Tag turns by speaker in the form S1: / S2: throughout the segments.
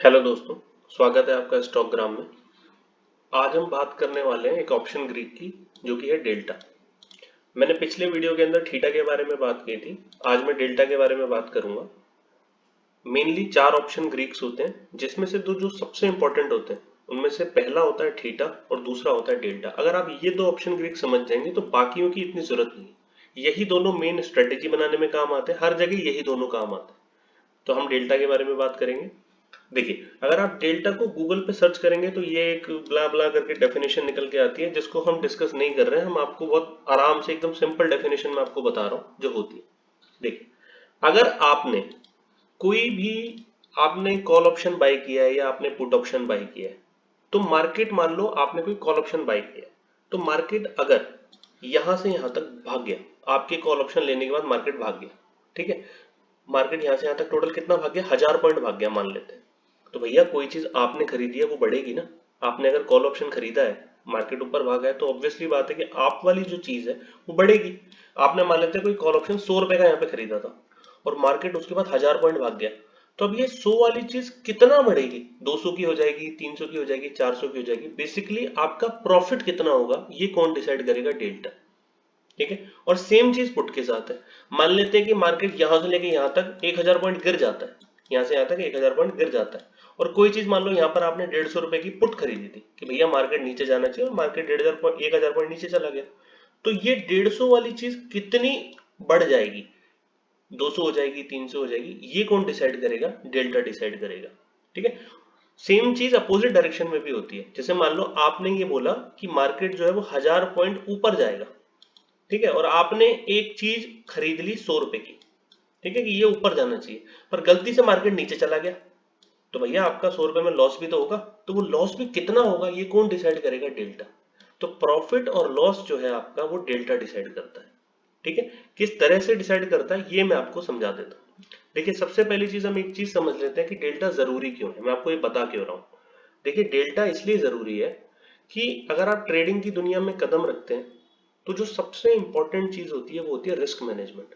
S1: Hello दोस्तों, स्वागत है आपका स्टॉकग्राम में। आज हम बात करने वाले हैं एक ऑप्शन ग्रीक की, जो कि है डेल्टा। मैंने पिछले वीडियो के अंदर थीटा के बारे में बात की थी। आज मैं डेल्टा के बारे में बात करूंगा। मेनली चार ऑप्शन ग्रीक्स होते हैं, जिसमें से दो जो सबसे इंपॉर्टेंट होते हैं उनमें से पहला होता है थीटा और दूसरा होता है डेल्टा। अगर आप ये दो ऑप्शन ग्रीक समझ जाएंगे तो बाकियों की इतनी जरूरत नहीं। यही दोनों मेन स्ट्रेटेजी बनाने में काम आते हैं, हर जगह यही दोनों काम आते हैं। तो हम डेल्टा के बारे में बात करेंगे। देखिए, अगर आप डेल्टा को गूगल पे सर्च करेंगे तो ये एक ब्ला ब्ला करके डेफिनेशन निकल के आती है, जिसको हम डिस्कस नहीं कर रहे हैं। हम आपको बहुत आराम से एकदम सिंपल डेफिनेशन में आपको बता रहा हूं जो होती है। देखिए, अगर आपने कोई भी आपने कॉल ऑप्शन बाय किया है या आपने पुट ऑप्शन बाय किया है, तो मार्केट, मान लो आपने कोई कॉल ऑप्शन बाय किया है, तो मार्केट अगर यहां से यहां तक भाग गया, आपके कॉल ऑप्शन लेने के बाद मार्केट भाग गया, ठीक है। मार्केट यहां से यहां तक टोटल कितना भाग गया, 1000 पॉइंट भाग गया मान लेते हैं। तो भैया कोई चीज आपने खरीदी है वो बढ़ेगी ना। आपने अगर कॉल ऑप्शन खरीदा है, मार्केट ऊपर भागा है, तो ऑब्वियसली बात है कि आप वाली जो चीज है वो बढ़ेगी। आपने मान लेते हैं कोई कॉल ऑप्शन 100 रुपए का यहाँ पे खरीदा था और मार्केट उसके बाद 1000 पॉइंट भाग गया, तो अब ये 100 वाली चीज कितना बढ़ेगी, 200 की हो जाएगी, 300 की हो जाएगी, 400 की हो जाएगी। बेसिकली आपका प्रॉफिट कितना होगा ये कौन डिसाइड करेगा, डेल्टा। ठीक है। और सेम चीज पुट के साथ है। मान लेते हैं कि मार्केट यहां से लेके यहां तक 1000 पॉइंट गिर जाता है, यहां से यहां तक 1000 पॉइंट गिर जाता है, और कोई चीज मान लो यहां पर आपने 150 रुपए की पुट खरीदी थी कि भैया मार्केट नीचे जाना चाहिए, और मार्केट 1500 1000 पॉइंट नीचे चला गया। तो ये 150 वाली चीज कितनी बढ़ जाएगी, 200 हो जाएगी, 300 हो जाएगी, ये कौन डिसाइड करेगा, डेल्टा डिसाइड करेगा। ठीक है। सेम चीज अपोजिट डायरेक्शन में भी होती है। जैसे मान लो आपने ये बोला कि मार्केट जो है वो 1000 पॉइंट ऊपर जाएगा, ठीक है, और आपने एक चीज खरीद ली 100 रुपए की, ठीक है, कि ये ऊपर जाना चाहिए, पर गलती से मार्केट नीचे चला गया, तो भैया आपका 100 रुपए में लॉस भी तो होगा। तो वो लॉस भी कितना होगा ये कौन डिसाइड करेगा, डेल्टा। तो प्रॉफिट और लॉस जो है आपका वो डेल्टा डिसाइड करता है। ठीक है। किस तरह से डिसाइड करता है ये मैं आपको समझा देता हूँ। देखिए, सबसे पहली चीज हम एक चीज समझ लेते हैं कि डेल्टा जरूरी क्यों है। मैं आपको ये बता क्यों रहा हूँ। देखिए, डेल्टा इसलिए जरूरी है कि अगर आप ट्रेडिंग की दुनिया में कदम रखते हैं, तो जो सबसे इंपॉर्टेंट चीज होती है वो होती है रिस्क मैनेजमेंट।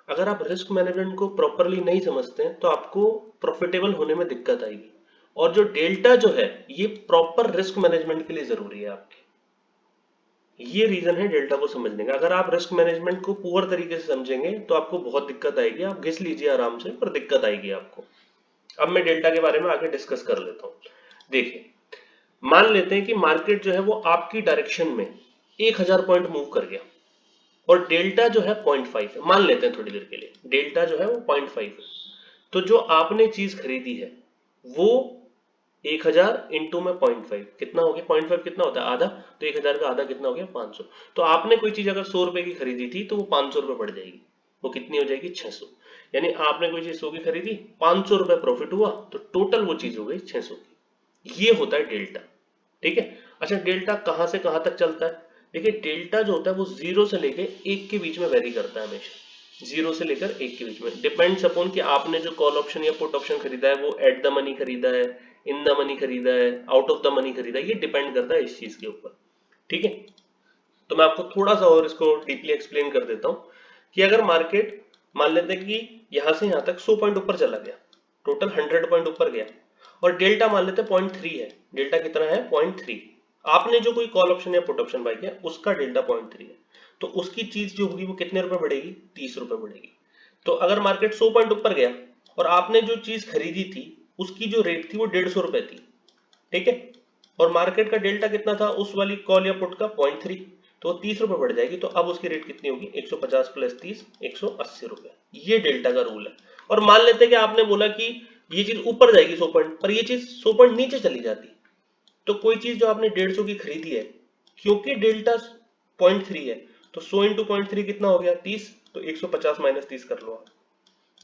S1: अगर आप रिस्क मैनेजमेंट को प्रॉपरली नहीं समझते हैं तो आपको प्रॉफिटेबल होने में दिक्कत आएगी। और जो डेल्टा जो है ये प्रॉपर रिस्क मैनेजमेंट के लिए जरूरी है आपके। ये रीजन है डेल्टा को समझने का। अगर आप रिस्क मैनेजमेंट को पुअर तरीके से समझेंगे तो आपको बहुत दिक्कत आएगी। आप घिस लीजिए आराम से, पर दिक्कत आएगी आपको। अब मैं डेल्टा के बारे में आगे डिस्कस कर लेता हूँ। देखिए, मान लेते हैं कि मार्केट जो है वो आपकी डायरेक्शन में 1000 पॉइंट मूव कर गया, और डेल्टा जो है 0.5 है। मान लेते हैं थोड़ी देर के लिए डेल्टा जो है वो 0.5 है। तो जो आपने चीज खरीदी है वो 1000 इंटू में 0.5 कितना हो गया, 0.5 कितना होता है, आधा। तो 1000 का आधा कितना हो गया, 500। तो आपने कोई चीज अगर 100 रुपए की खरीदी थी तो वो 500 रुपए बढ़ जाएगी, वो कितनी हो जाएगी, 600। यानी आपने कोई चीज 100 की खरीदी, 500 रुपए प्रॉफिट हुआ, तो टोटल वो चीज हो गई 600 की। ये होता है डेल्टा। ठीक है। अच्छा, डेल्टा कहां से कहां तक चलता है। देखिए, डेल्टा जो होता है वो 0 से लेके 1 के बीच में वेरी करता है हमेशा। 0 से लेकर 1 के बीच में, डिपेंड्स अपॉन कि आपने जो कॉल ऑप्शन या पुट ऑप्शन खरीदा है वो एट द मनी खरीदा है, इन द मनी खरीदा है, आउट ऑफ द मनी खरीदा है, ये डिपेंड करता है इस चीज के ऊपर। ठीक है। तो मैं आपको थोड़ा सा और इसको डीपली एक्सप्लेन कर देता हूं कि अगर मार्केट मान लेते हैं कि यहां से यहां तक 100 पॉइंट ऊपर चला गया, टोटल 100 पॉइंट ऊपर गया, और डेल्टा मान लेते हैं 0.3 है। डेल्टा कितना है, 0.3। आपने जो कोई कॉल ऑप्शन या पुट ऑप्शन बाय किया उसका डेल्टा 0.3 है। तो उसकी चीज जो होगी वो कितने रुपए बढ़ेगी, 30 रुपए बढ़ेगी। तो अगर मार्केट 100 पॉइंट ऊपर गया और आपने जो चीज खरीदी थी उसकी जो रेट थी वो 150 रुपए थी, ठीक है, और मार्केट का डेल्टा कितना था उस वाली कॉल या पुट का, 0.3। तो 30 रुपए बढ़ जाएगी, तो अब उसकी रेट कितनी होगी, 150 प्लस 30, 180 रुपए। ये डेल्टा का रूल है। और मान लेते हैं कि आपने बोला कि ये चीज ऊपर जाएगी 100 पॉइंट, पर ये चीज 100 पॉइंट नीचे चली जाती। तो कोई चीज जो आपने 150 की खरीदी है, क्योंकि डेल्टा 0.3 है, तो 100 इंटू 0.3 कितना हो गया, 30। तो 150 माइनस 30 कर लो आप।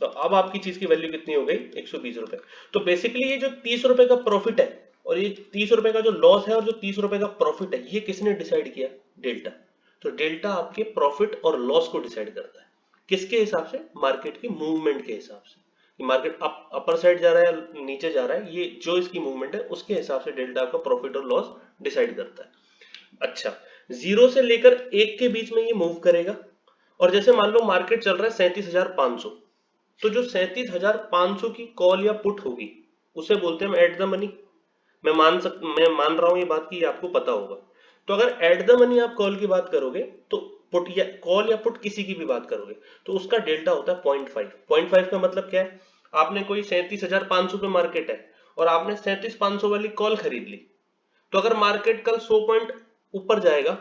S1: तो अब आपकी चीज की वैल्यू कितनी हो गई, 120 रुपए। तो बेसिकली ये जो 30 रुपए का प्रॉफिट है और ये 30 रुपए का जो लॉस है और जो 30 रुपए का प्रॉफिट है, ये किसने डिसाइड किया, डेल्टा। तो डेल्टा आपके प्रॉफिट और लॉस को डिसाइड करता है। किसके हिसाब से, मार्केट की मूवमेंट के हिसाब से, कि मार्केट अपर साइड जा रहा है नीचे जा रहा है, ये जो इसकी मूवमेंट है उसके हिसाब से डेल्टा आपका प्रॉफिट और लॉस डिसाइड करता है। अच्छा, 0 से लेकर 1 के बीच में ये मूव करेगा। और जैसे मान लो मार्केट चल रहा है 37,500, तो जो 37,500 की कॉल या पुट होगी उसे बोलते हैं एट द मनी। मैं मान रहा हूं ये बात की आपको पता होगा। तो अगर एट द मनी आप कॉल की बात करोगे तो पुट या कॉल या पुट किसी की भी बात करोगे तो उसका डेल्टा होता है 0.5। 0.5 का मतलब क्या है, आपने कोई 37,500 पे मार्केट है और आपने 37,500 वाली कॉल खरीद ली, तो अगर मार्केट कल 100 पॉइंट ऊपर जाएगा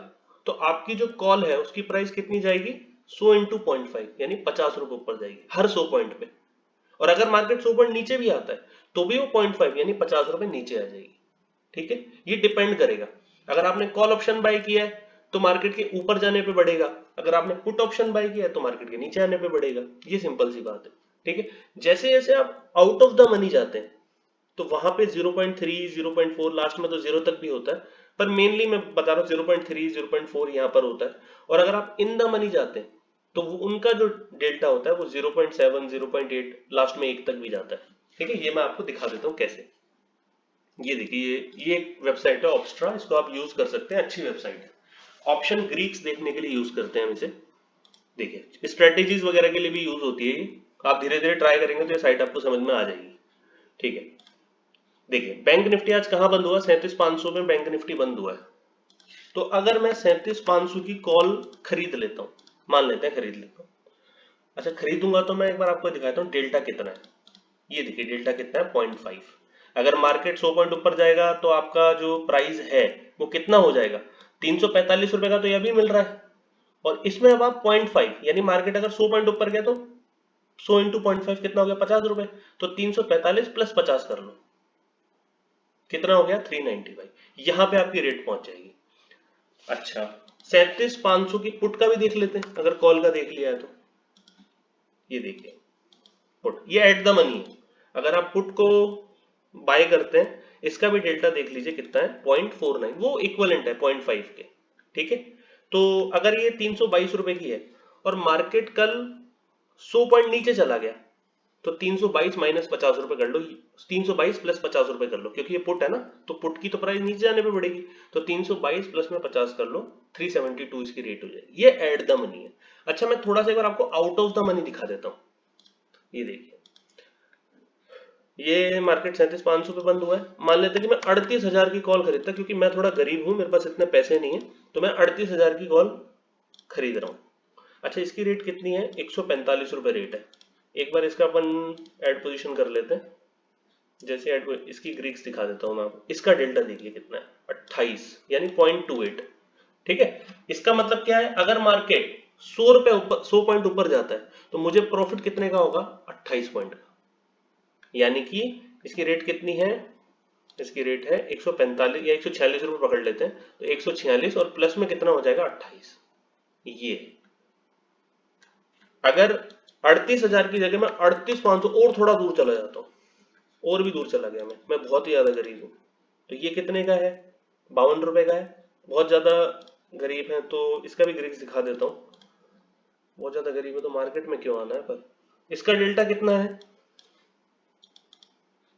S1: तो आपकी जो कॉल है उसकी प्राइस कितनी जाएगी, 100 इंटू 0.5 यानी 50 रुपए ऊपर जाएगी हर 100 पॉइंट पे। और अगर मार्केट 100 पॉइंट नीचे भी आता है तो भी वो 0.5 यानी 50 रुपए नीचे आ जाएगी। ठीक है, ये डिपेंड करेगा। अगर आपने कॉल ऑप्शन बाय किया है तो मार्केट के ऊपर जाने पे बढ़ेगा, अगर आपने पुट ऑप्शन बाय किया है तो मार्केट के नीचे आने पे बढ़ेगा। ये सिंपल सी बात है। ठीक है, जैसे जैसे आप आउट ऑफ द मनी जाते हैं तो वहां पे 0.3 0.4 लास्ट में तो जीरो तक भी होता है, पर मेनली मैं बता रहा हूँ 0.3 0.4 यहाँ पर होता है। और अगर आप इन द मनी जाते हैं तो वो उनका जो डेल्टा होता है वो 0.7 0.8 लास्ट में 1 तक भी जाता है। ठीक है, ये मैं आपको दिखा देता हूँ कैसे। ये देखिए, ये एक वेबसाइट है ऑब्स्ट्रा, इसको आप यूज कर सकते हैं, अच्छी वेबसाइट है। ऑप्शन ग्रीक्स देखने के लिए यूज करते हैं हम इसे। देखिए स्ट्रेटेजीज वगैरह के लिए भी यूज होती है ये, आप धीरे धीरे ट्राई करेंगे तो ये साइट आपको समझ में आ जाएगी। ठीक है, देखिए बैंक निफ्टी आज कहां बंद हुआ, 37,500 में बैंक निफ्टी बंद हुआ है। तो अगर मैं 37,500 की कॉल खरीद लेता हूँ, मान लेते हैं खरीद लेता हूँ, अच्छा खरीदूंगा तो मैं एक बार आपको दिखाता हूँ डेल्टा कितना है। ये देखिए डेल्टा कितना है, 0.5। अगर मार्केट 100 पॉइंट ऊपर जाएगा तो आपका जो प्राइस है वो कितना हो जाएगा, 345 रुपए का तो यह भी मिल रहा है। और इसमें अब आप 0.5 यानी मार्केट अगर 100 पॉइंट ऊपर गया तो 100 इंटू 0.5 कितना हो गया, 50 रुपए। तो 345 प्लस 50 कर लो, कितना हो गया, 395। यहां पे आपकी रेट पहुंच जाएगी। अच्छा 37,500 की पुट का भी देख लेते हैं, अगर कॉल का देख लिया है तो ये देखिए पुट, ये एट द मनी है। अगर आप पुट को बाय करते हैं, इसका भी डेल्टा देख लीजिए कितना है, 0.49, वो इक्वलेंट है 0.5 के। ठीक है, तो अगर ये 322 रुपए की है और मार्केट कल 100 पॉइंट नीचे चला गया तो 322 माइनस 50 रुपए कर लो, 322 प्लस 50 रुपए कर लो, क्योंकि ये पुट है ना तो पुट की तो प्राइस नीचे जाने पे बढ़ेगी। तो 322 प्लस में 50 कर लो, 372 इसकी रेट हो जाएगी। ये एट द मनी है। अच्छा मैं थोड़ा सा एक बार आपको आउट ऑफ द मनी दिखा देता हूँ। ये देखिए, ये मार्केट 37,500 पे बंद हुआ है। मान लेते हैं कि मैं 38,000 की कॉल खरीदता, क्योंकि मैं थोड़ा गरीब हूं, मेरे पास इतने पैसे नहीं है, तो मैं 38,000 की कॉल खरीद रहा हूँ। अच्छा इसकी रेट कितनी है, 145 रुपए रेट है। एक बार इसका अपन एड पोजीशन कर लेते हैं। जैसे एड इसकी ग्रीक्स दिखा देता हूँ मैं आपको। इसका डेल्टा देखिए कितना है, 28 यानी 0.28। ठीक है, इसका मतलब क्या है, अगर मार्केट 100 रुपए ऊपर 100 पॉइंट ऊपर जाता है तो मुझे प्रॉफिट कितने का होगा, 28 पॉइंट का। यानी कि इसकी रेट कितनी है, इसकी रेट है 145 या 146 रुपए पकड़ लेते हैं, तो 146 और प्लस में कितना हो जाएगा, 28। ये अगर 38,000 की जगह मैं 38,500 और थोड़ा दूर चला जाता हूँ, और भी दूर चला गया मैं बहुत ही ज्यादा गरीब हूँ, तो ये कितने का है, 52 रुपए का है। बहुत ज्यादा गरीब है तो इसका भी ग्रीक्स दिखा देता हूँ। बहुत ज्यादा गरीब है तो मार्केट में क्यों आना है, पर इसका डेल्टा कितना है,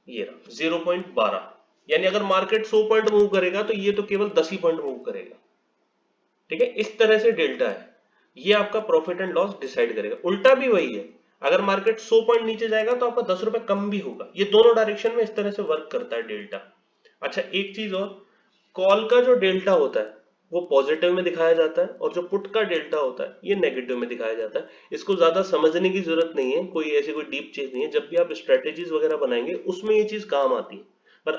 S1: ये रहा 0.12। यानी अगर मार्केट 100 पॉइंट मूव करेगा तो ये तो केवल 10 ही पॉइंट मूव करेगा। ठीक है, इस तरह से डेल्टा है, ये आपका प्रॉफिट एंड लॉस डिसाइड करेगा। उल्टा भी वही है, अगर मार्केट 100 पॉइंट नीचे जाएगा तो आपका 10 रुपए कम भी होगा। ये दोनों डायरेक्शन में इस तरह से वर्क करता है डेल्टा। अच्छा एक चीज और, कॉल का जो डेल्टा होता है वो पॉजिटिव में दिखाया जाता है और जो पुट का डेल्टा होता है ये नेगेटिव में दिखाया जाता है। इसको ज्यादा समझने की जरूरत नहीं है, कोई ऐसी कोई डीप चीज नहीं है। जब भी आप स्ट्रेटेजीज वगैरह बनाएंगे उसमें ये चीज काम आती है, पर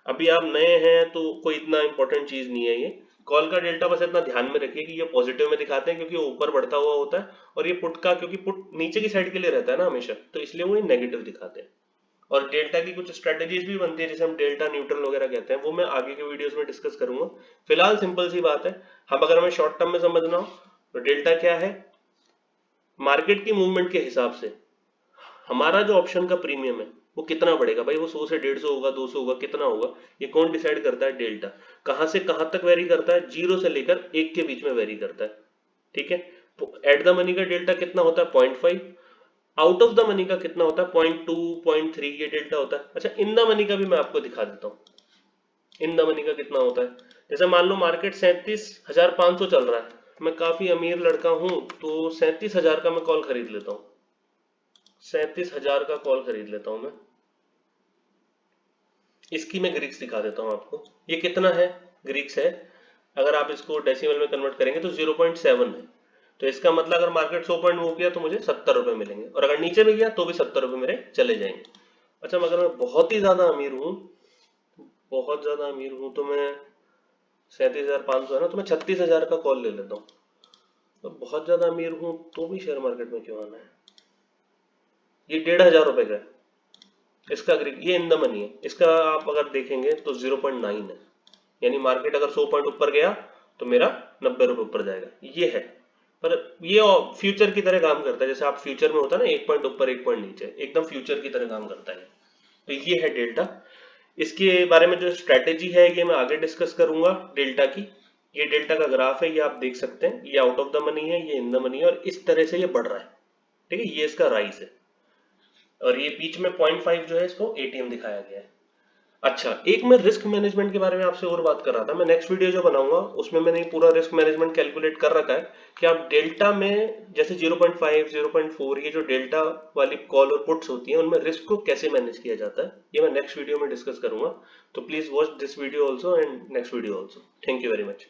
S1: अभी आप नए हैं तो कोई इतना इंपॉर्टेंट चीज नहीं है ये। कॉल का डेल्टा बस इतना ध्यान में रखिए कि ये पॉजिटिव में दिखाते हैं क्योंकि वो ऊपर बढ़ता हुआ होता है, और ये पुट का, क्योंकि पुट नीचे की साइड के लिए रहता है ना हमेशा, तो इसलिए वो नेगेटिव दिखाते हैं। और डेल्टा की कुछ स्ट्रेटेजीज भी बनती है जिसे हम डेल्टा न्यूट्रल वगैरह कहते हैं, वो मैं आगे के वीडियोस में डिस्कस करूंगा। फिलहाल सिंपल सी बात है, हम अगर हमें शॉर्ट टर्म में समझना हो तो डेल्टा क्या है, मार्केट की मूवमेंट के हिसाब से हमारा जो ऑप्शन का प्रीमियम है वो कितना बढ़ेगा। भाई वो 100 से 150 होगा, 200 होगा, कितना होगा, ये कौन डिसाइड करता है, डेल्टा। कहां से कहां तक वेरी करता है, 0 से लेकर 1 के बीच में वेरी करता है। ठीक है, तो एट द मनी का डेल्टा कितना होता है, 0.5। आउट ऑफ द मनी का कितना होता है, 0.2 0.3 ये डेल्टा होता है। अच्छा इन द मनी का भी मैं आपको दिखा देता हूँ, इन द मनी का कितना होता है। जैसे मान लो मार्केट 37,500 चल रहा है, मैं काफी अमीर लड़का हूं तो 37,000 का मैं कॉल खरीद लेता हूँ, 37,000 का कॉल खरीद लेता हूं मैं। इसकी मैं ग्रीक्स दिखा देता हूँ आपको। ये कितना है ग्रीक्स है, अगर आप इसको डेसिमल में कन्वर्ट करेंगे तो 0.7 है। तो इसका मतलब अगर मार्केट 100 पॉइंट मूव किया तो मुझे 70 रुपए मिलेंगे, और अगर नीचे भी गया तो भी 70 रुपए मेरे चले जाएंगे। अच्छा, मगर मैं बहुत ही ज्यादा अमीर हूँ, बहुत ज्यादा अमीर हूँ, तो मैं 37,500 है ना, तो मैं 36,000 का कॉल ले लेता हूँ। तो बहुत ज्यादा अमीर हूँ तो भी शेयर मार्केट में क्यों आना है। ये 1,500 रुपए का है इसका ग्रीक, ये इन द मनी है। इसका आप अगर देखेंगे तो 0.9 है, यानी मार्केट अगर 100 पॉइंट ऊपर गया तो मेरा 90 रुपए ऊपर जाएगा, ये है। पर ये फ्यूचर की तरह काम करता है, जैसे आप फ्यूचर में होता है ना, 1 पॉइंट ऊपर 1 पॉइंट नीचे, एकदम फ्यूचर की तरह काम करता है। तो ये है डेल्टा। इसके बारे में जो स्ट्रेटेजी है ये मैं आगे डिस्कस करूंगा डेल्टा की। ये डेल्टा का ग्राफ है, ये आप देख सकते हैं, ये आउट ऑफ द मनी है, ये इन द मनी है, और इस तरह से ये बढ़ रहा है। ठीक है, ये इसका राइज है, और ये बीच में 0.5 जो है इसको एटीएम दिखाया गया है। अच्छा, एक मैं रिस्क मैनेजमेंट के बारे में आपसे और बात कर रहा था। मैं नेक्स्ट वीडियो जो बनाऊंगा उसमें मैंने पूरा रिस्क मैनेजमेंट कैलकुलेट कर रखा है कि आप डेल्टा में जैसे 0.5 0.4 ये जो डेल्टा वाली कॉल और पुट्स होती हैं उनमें रिस्क को कैसे मैनेज किया जाता है, ये मैं नेक्स्ट वीडियो में डिस्कस करूंगा। तो please watch this video also and next video also. Thank you very much.